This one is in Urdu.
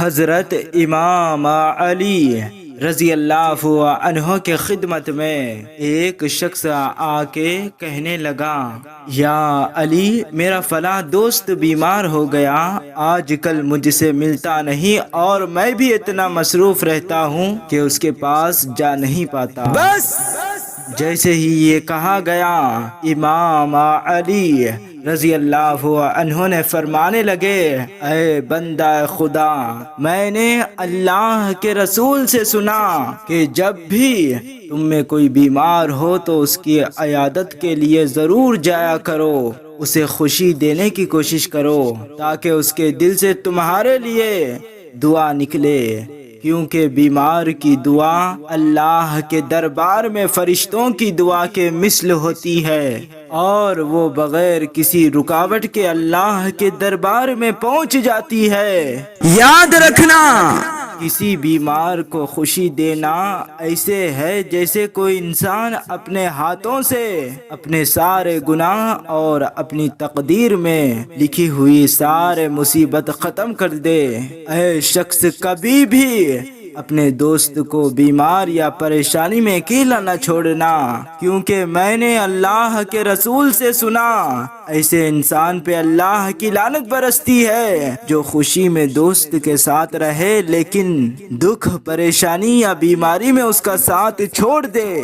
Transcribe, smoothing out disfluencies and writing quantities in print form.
حضرت امام علی رضی اللہ عنہ کے خدمت میں ایک شخص آ کے کہنے لگا، یا علی، میرا فلاں دوست بیمار ہو گیا، آج کل مجھ سے ملتا نہیں اور میں بھی اتنا مصروف رہتا ہوں کہ اس کے پاس جا نہیں پاتا۔ بس جیسے ہی یہ کہا گیا، امام علی رضی اللہ عنہ نے فرمانے لگے، اے بندہ خدا، میں نے اللہ کے رسول سے سنا کہ جب بھی تم میں کوئی بیمار ہو تو اس کی عیادت کے لیے ضرور جایا کرو، اسے خوشی دینے کی کوشش کرو تاکہ اس کے دل سے تمہارے لیے دعا نکلے، کیونکہ بیمار کی دعا اللہ کے دربار میں فرشتوں کی دعا کے مثل ہوتی ہے اور وہ بغیر کسی رکاوٹ کے اللہ کے دربار میں پہنچ جاتی ہے۔ یاد رکھنا، کسی بیمار کو خوشی دینا ایسے ہے جیسے کوئی انسان اپنے ہاتھوں سے اپنے سارے گناہ اور اپنی تقدیر میں لکھی ہوئی سارے مصیبت ختم کر دے۔ اے شخص، کبھی بھی اپنے دوست کو بیمار یا پریشانی میں اکیلا نہ چھوڑنا، کیونکہ میں نے اللہ کے رسول سے سنا، ایسے انسان پہ اللہ کی لعنت برستی ہے جو خوشی میں دوست کے ساتھ رہے لیکن دکھ، پریشانی یا بیماری میں اس کا ساتھ چھوڑ دے۔